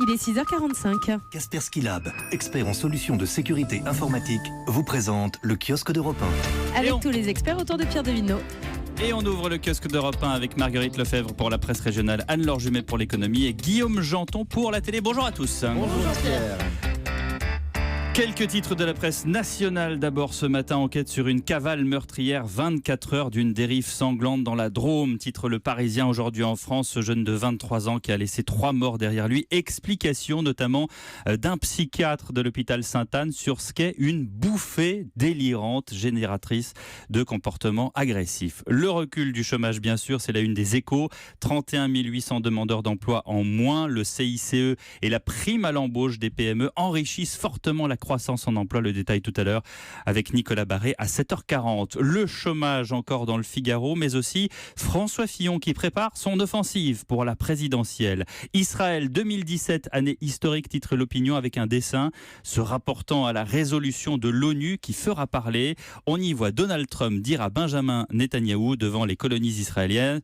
Il est 6h45. Kaspersky Lab, expert en solutions de sécurité informatique, vous présente le kiosque d'Europe 1. Avec tous les experts autour de Pierre Devineau. Et on ouvre le kiosque d'Europe 1 avec Marguerite Lefebvre pour la presse régionale, Anne-Laure Jumet pour l'économie et Guillaume Janton pour la télé. Bonjour à tous. Bonjour Pierre. Quelques titres de la presse nationale. D'abord ce matin, enquête sur une cavale meurtrière, 24 heures d'une dérive sanglante dans la Drôme. Titre Le Parisien aujourd'hui en France, ce jeune de 23 ans qui a laissé 3 morts derrière lui. Explication notamment d'un psychiatre de l'hôpital Sainte-Anne sur ce qu'est une bouffée délirante génératrice de comportements agressifs. Le recul du chômage bien sûr, c'est la une des Échos. 31 800 demandeurs d'emploi en moins. Le CICE et la prime à l'embauche des PME enrichissent fortement la croissance en emploi, le détail tout à l'heure avec Nicolas Barré à 7h40. Le chômage encore dans le Figaro, mais aussi François Fillon qui prépare son offensive pour la présidentielle. Israël 2017, année historique, titre l'opinion avec un dessin se rapportant à la résolution de l'ONU qui fera parler. On y voit Donald Trump dire à Benjamin Netanyahou devant les colonies israéliennes: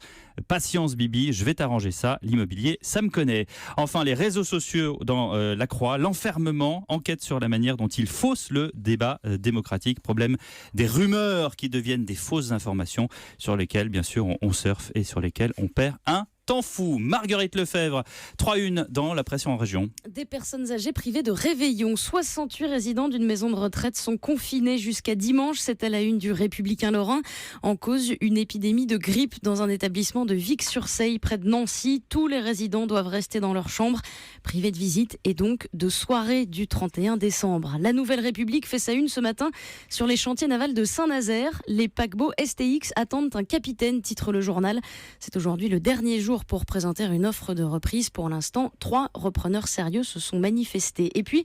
patience Bibi, je vais t'arranger ça, l'immobilier, ça me connaît. Enfin, les réseaux sociaux dans la Croix, l'enfermement, enquête sur la manière dont il fausse le débat démocratique, problème des rumeurs qui deviennent des fausses informations sur lesquelles, bien sûr, on surfe et sur lesquelles on perd un temps fou. Marguerite Lefebvre, 3-1 dans la pression en région. Des personnes âgées privées de réveillon. 68 résidents d'une maison de retraite sont confinés jusqu'à dimanche. C'est à la une du Républicain Lorrain. En cause, une épidémie de grippe dans un établissement de Vic-sur-Seille, près de Nancy. Tous les résidents doivent rester dans leur chambre, privés de visite et donc de soirée du 31 décembre. La Nouvelle République fait sa une ce matin sur les chantiers navals de Saint-Nazaire. Les paquebots STX attendent un capitaine, titre le journal. C'est aujourd'hui le dernier jour pour présenter une offre de reprise. Pour l'instant, 3 repreneurs sérieux se sont manifestés. Et puis,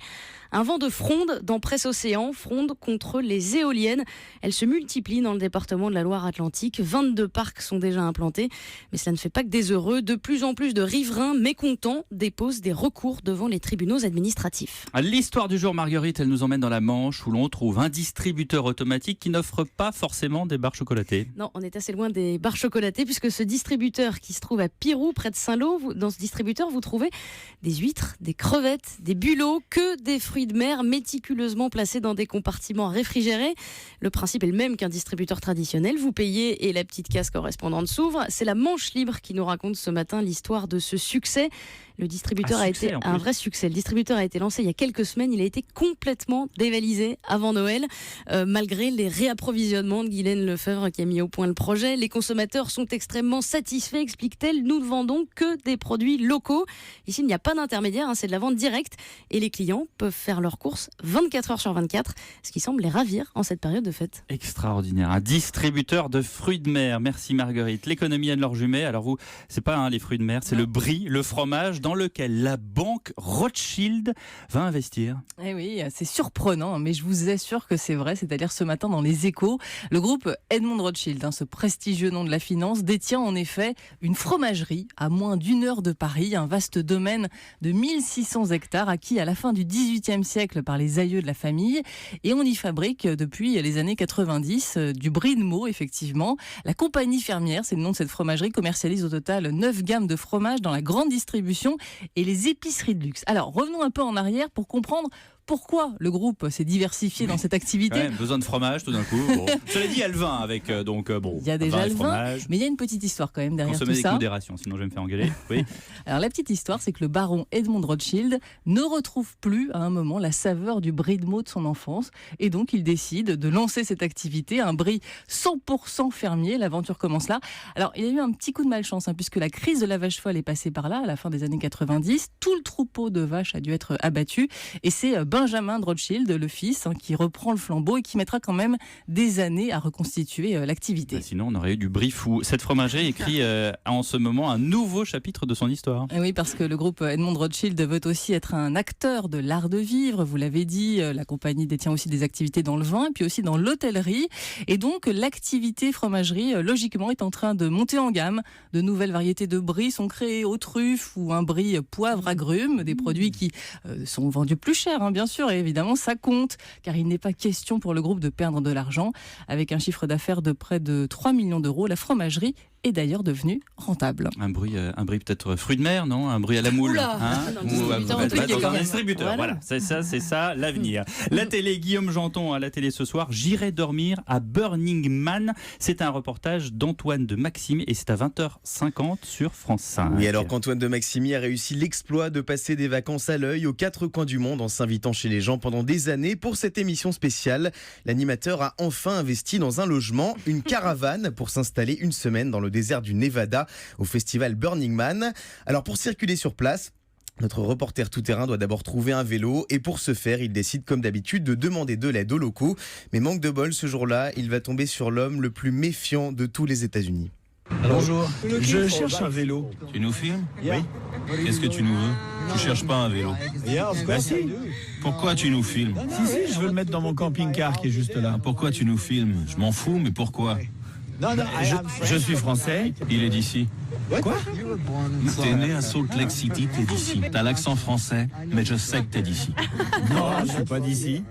un vent de fronde dans Presse Océan, fronde contre les éoliennes. Elles se multiplient dans le département de la Loire-Atlantique. 22 parcs sont déjà implantés. Mais cela ne fait pas que des heureux. De plus en plus de riverains mécontents déposent des recours devant les tribunaux administratifs. L'histoire du jour, Marguerite, elle nous emmène dans la Manche où l'on trouve un distributeur automatique qui n'offre pas forcément des barres chocolatées. Non, on est assez loin des barres chocolatées puisque ce distributeur qui se trouve à Pirou, près de Saint-Lô, dans ce distributeur, vous trouvez des huîtres, des crevettes, des bulots, que des fruits de mer méticuleusement placés dans des compartiments réfrigérés. Le principe est le même qu'un distributeur traditionnel. Vous payez et la petite caisse correspondante s'ouvre. C'est la Manche Libre qui nous raconte ce matin l'histoire de ce succès. Le distributeur a été un vrai succès. Le distributeur a été lancé il y a quelques semaines. Il a été complètement dévalisé avant Noël, malgré les réapprovisionnements de Guylaine Lefebvre qui a mis au point le projet. Les consommateurs sont extrêmement satisfaits, explique-t-elle. Nous ne vendons que des produits locaux. Ici, il n'y a pas d'intermédiaire, c'est de la vente directe. Et les clients peuvent faire leurs courses 24 heures sur 24, ce qui semble les ravir en cette période de fête. Extraordinaire. Un distributeur de fruits de mer. Merci Marguerite. L'économie Anne-Laure Jumet. Alors vous, c'est pas les fruits de mer, c'est le brie, le fromage dans lequel la banque Rothschild va investir. Eh oui, c'est surprenant, mais je vous assure que c'est vrai. C'est-à-dire ce matin dans les Échos, le groupe Edmond Rothschild, ce prestigieux nom de la finance, détient en effet une fromagerie à moins d'1 heure de Paris, un vaste domaine de 1600 hectares acquis à la fin du XVIIIe siècle par les aïeux de la famille. Et on y fabrique depuis les années 90 du brie de Meaux, effectivement. La compagnie fermière, c'est le nom de cette fromagerie, commercialise au total 9 gammes de fromage dans la grande distribution et les épiceries de luxe. Alors, revenons un peu en arrière pour comprendre pourquoi le groupe s'est diversifié dans cette activité. Ouais, besoin de fromage tout d'un coup. Bon. Cela dit, il y a le vin avec bon. Il y a déjà le vin, mais il y a une petite histoire quand même derrière Consommer tout ça. Avec modération, sinon je vais me faire engueuler. Oui. Alors la petite histoire, c'est que le baron Edmond Rothschild ne retrouve plus à un moment la saveur du brie de Meaux de son enfance, et donc il décide de lancer cette activité, un brie 100% fermier. L'aventure commence là. Alors il a eu un petit coup de malchance, puisque la crise de la vache folle est passée par là à la fin des années 90. Tout le troupeau de vaches a dû être abattu, et c'est Benjamin de Rothschild, le fils, qui reprend le flambeau et qui mettra quand même des années à reconstituer l'activité. Sinon, on aurait eu du brie fou. Cette fromagerie écrit en ce moment un nouveau chapitre de son histoire. Et oui, parce que le groupe Edmond Rothschild veut aussi être un acteur de l'art de vivre. Vous l'avez dit, la compagnie détient aussi des activités dans le vin et puis aussi dans l'hôtellerie. Et donc, l'activité fromagerie, logiquement, est en train de monter en gamme. De nouvelles variétés de brie sont créées aux truffes ou un brie poivre agrumes, des produits qui sont vendus plus cher, bien sûr, et évidemment ça compte, car il n'est pas question pour le groupe de perdre de l'argent. Avec un chiffre d'affaires de près de 3 millions d'euros, la fromagerie est d'ailleurs devenu rentable. Un bruit peut-être fruit de mer, non? Un bruit à la moule. Oula, Ou dans un distributeur. Voilà, c'est ça l'avenir. La télé, Guillaume Janton à la télé ce soir. J'irai dormir à Burning Man. C'est un reportage d'Antoine de Maximi et c'est à 20h50 sur France 5. Oui, alors qu'Antoine de Maximi a réussi l'exploit de passer des vacances à l'œil aux quatre coins du monde en s'invitant chez les gens pendant des années, pour cette émission spéciale, l'animateur a enfin investi dans un logement, une caravane, pour s'installer une semaine dans le désert du Nevada au festival Burning Man. Alors pour circuler sur place, notre reporter tout-terrain doit d'abord trouver un vélo et pour ce faire, il décide comme d'habitude de demander de l'aide aux locaux. Mais manque de bol, ce jour-là, il va tomber sur l'homme le plus méfiant de tous les États-Unis. Bonjour, je cherche un vélo. Tu nous filmes? Oui. Qu'est-ce que tu nous veux? Tu cherches pas un vélo. Bah si. Pourquoi tu nous filmes? Si, je veux le mettre dans mon camping-car qui est juste là. Pourquoi tu nous filmes? Je m'en fous, mais pourquoi? Je suis français. Il est d'ici. Quoi? T'es né à Salt Lake City, t'es d'ici. T'as l'accent français, mais je sais que t'es d'ici. Non, je suis pas d'ici.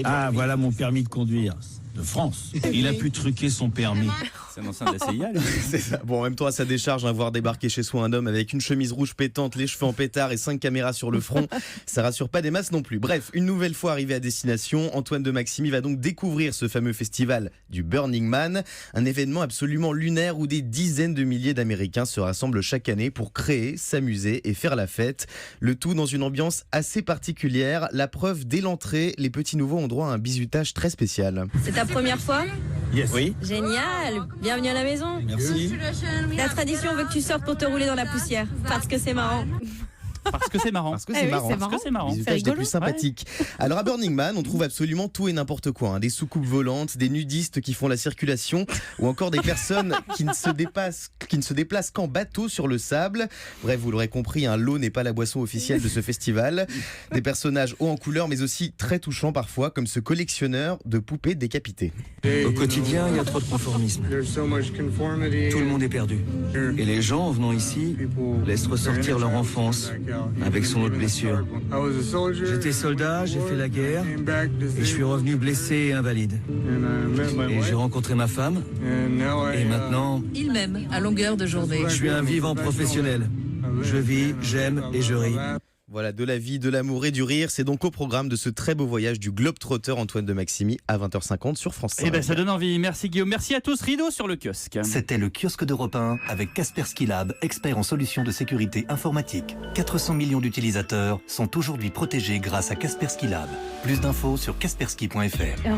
Ah, voilà mon permis de conduire. De France. Il a pu truquer son permis. C'est un ancien de la CIA. C'est ça. Bon, en même temps, à sa décharge, voir débarquer chez soi un homme avec une chemise rouge pétante, les cheveux en pétard et 5 caméras sur le front, ça rassure pas des masses non plus. Bref, une nouvelle fois arrivé à destination, Antoine de Maximi va donc découvrir ce fameux festival du Burning Man, un événement absolument lunaire où des dizaines de milliers d'Américains se rassemblent chaque année pour créer, s'amuser et faire la fête. Le tout dans une ambiance assez particulière. La preuve, dès l'entrée, les petits nouveaux ont droit à un bizutage très spécial. C'est ta première fois? Yes. Oui. Génial! Bienvenue à la maison. Merci. La tradition veut que tu sortes pour te rouler dans la poussière. Parce que c'est marrant. Parce que c'est marrant. Parce que Eh c'est oui, marrant. c'est Parce que c'est marrant. Bisutage des plus sympathiques. Alors à Burning Man, on trouve absolument tout et n'importe quoi. Des soucoupes volantes, des nudistes qui font la circulation, ou encore des personnes qui ne se déplacent qu'en bateau sur le sable. Bref, vous l'aurez compris, l'eau n'est pas la boisson officielle de ce festival. Des personnages hauts en couleur, mais aussi très touchants parfois, comme ce collectionneur de poupées décapitées. Au quotidien, il y a trop de conformisme. Tout le monde est perdu. Et les gens, en venant ici, laissent ressortir leur enfance avec son lot de blessures. J'étais soldat, j'ai fait la guerre, et je suis revenu blessé et invalide. Et j'ai rencontré ma femme, et maintenant, Il m'aime à longueur de journée. je suis un vivant professionnel. Je vis, j'aime et je ris. Voilà, de la vie, de l'amour et du rire, c'est donc au programme de ce très beau voyage du Globetrotter Antoine de Maximi à 20h50 sur France 5. Eh ben, ça donne envie. Merci Guillaume. Merci à tous. Rideau sur le kiosque. C'était le kiosque d'Europe 1 avec Kaspersky Lab, expert en solutions de sécurité informatique. 400 millions d'utilisateurs sont aujourd'hui protégés grâce à Kaspersky Lab. Plus d'infos sur kaspersky.fr.